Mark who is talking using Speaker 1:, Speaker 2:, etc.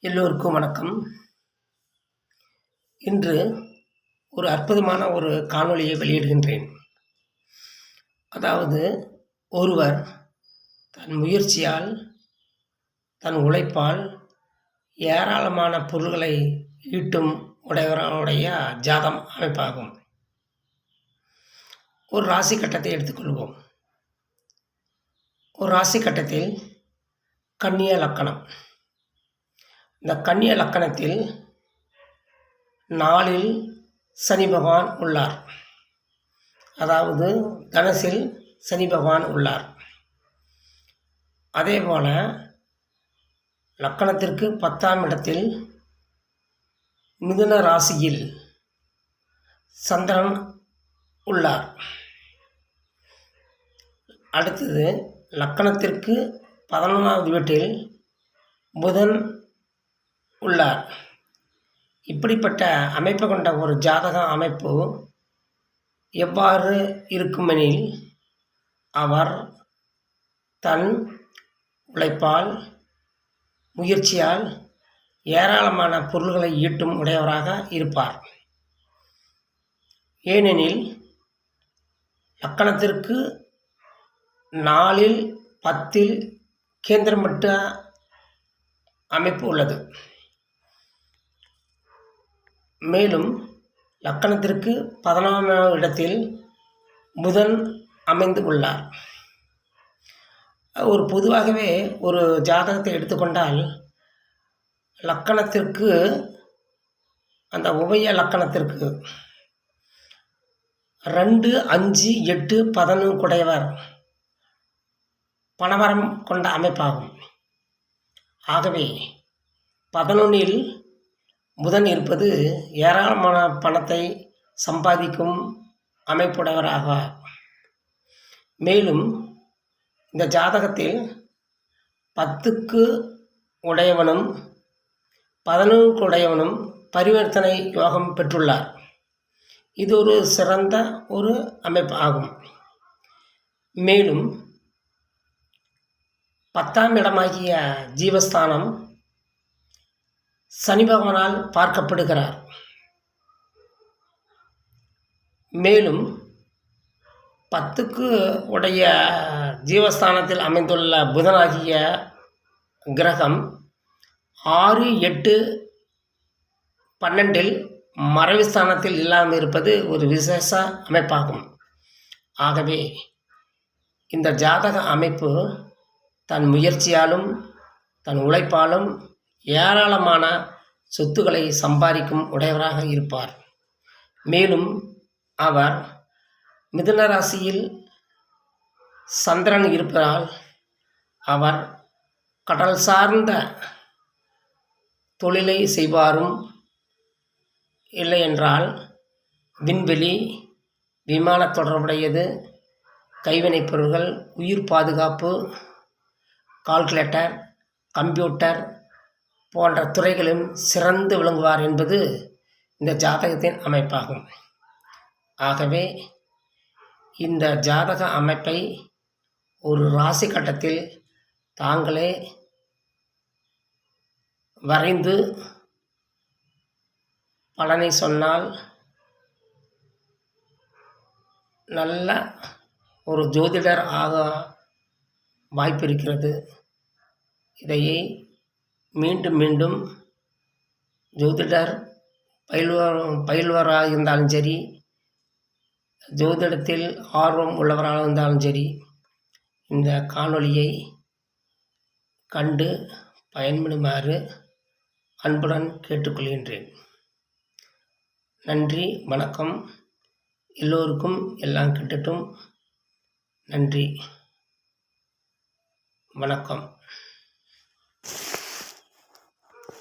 Speaker 1: எல்லோருக்கும் வணக்கம். இன்று ஒரு அற்புதமான ஒரு காணொளியை வெளியிடுகின்றேன். அதாவது, ஒருவர் தன் முயற்சியால், தன் உழைப்பால் ஏராளமான பொருள்களை ஈட்டும் உடையவருடைய ஜாதம் அமைப்பாகும். ஒரு ராசி கட்டத்தை எடுத்துக்கொள்வோம். ஒரு ராசி கட்டத்தில் கன்னியா லக்கணம். இந்த கன்னியா லக்கணத்தில் 4ல் சனி பகவான் உள்ளார். அதாவது தனுசில் சனி பகவான் உள்ளார். அதேபோல லக்கணத்திற்கு 10ஆம் இடத்தில் மிதுன ராசியில் சந்திரன் உள்ளார். அடுத்தது லக்கணத்திற்கு 11ஆவது வீட்டில் புதன் உள்ளார். இப்படிப்பட்ட அமைப்பு கொண்ட ஒரு ஜாதக அமைப்பு எவ்வாறு இருக்குமெனில், அவர் தன் உழைப்பால், முயற்சியால் ஏராளமான பொருள்களை ஈட்டும் உடையவராக இருப்பார். ஏனெனில் லக்கணத்திற்கு 4ல் 10ல் கேந்திரமட்ட அமைப்பு உள்ளது. மேலும் லக்கணத்திற்கு 11ஆம் இடத்தில் புதன் அமைந்து உள்ளார். ஒரு பொதுவாகவே ஒரு ஜாதகத்தை எடுத்துக்கொண்டால், லக்கணத்திற்கு அந்த உபய லக்கணத்திற்கு 2, 5, 8, 11 குடையவர் பணவரம் கொண்ட அமைப்பாகும். ஆகவே 11ல் புதன் இருப்பது ஏராளமான பணத்தை சம்பாதிக்கும் அமைப்புடையவராக. மேலும் இந்த ஜாதகத்தில் 10க்கு உடையவனும் 11க்கு உடையவனும் பரிவர்த்தனை யோகம் பெற்றுள்ளார். இது ஒரு சிறந்த ஒரு அமைப்பு ஆகும். மேலும் 10ஆம் இடமாகிய ஜீவஸ்தானம் சனி பகவானால் பார்க்கப்படுகிறார். மேலும் 10க்கு உடைய ஜீவஸ்தானத்தில் அமைந்துள்ள புதனாகிய கிரகம் 6, 8, 12ல் மறைவு ஸ்தானத்தில் இல்லாமல் இருப்பது ஒரு விசேஷ அமைப்பாகும். ஆகவே இந்த ஜாதக அமைப்பு தன் முயற்சியாலும் தன் உழைப்பாலும் ஏராளமான சொத்துக்களை சம்பாதிக்கும் உடையவராக இருப்பார். மேலும் அவர் மிதுன ராசியில் சந்திரன் இருப்பதால் அவர் கடல் சார்ந்த தொழிலை செய்வாரும், இல்லை என்றால் விண்வெளி, விமான தொடர்புடையது, கைவினைப் பொருட்கள், உயிர் பாதுகாப்பு, கால்குலேட்டர், கம்ப்யூட்டர் போன்ற துறைகளிலும் சிறந்து விளங்குவார் என்பது இந்த ஜாதகத்தின் அமைப்பாகும். ஆகவே இந்த ஜாதக அமைப்பை ஒரு ராசி கட்டத்தில் தாங்களே வரைந்து பலனை சொன்னால் நல்ல ஒரு ஜோதிடர் ஆக வாய்ப்பு இருக்கிறது. இதையே மீண்டும் மீண்டும் ஜோதிடர் பயில்வராக இருந்தாலும் சரி, ஜோதிடத்தில் ஆர்வம் உள்ளவராக இருந்தாலும் சரி, இந்த காணொளியை கண்டு பயன்படுமாறு அன்புடன் கேட்டுக்கொள்கின்றேன். நன்றி, வணக்கம். எல்லோருக்கும் எல்லாம் கிட்டட்டும். நன்றி, வணக்கம்.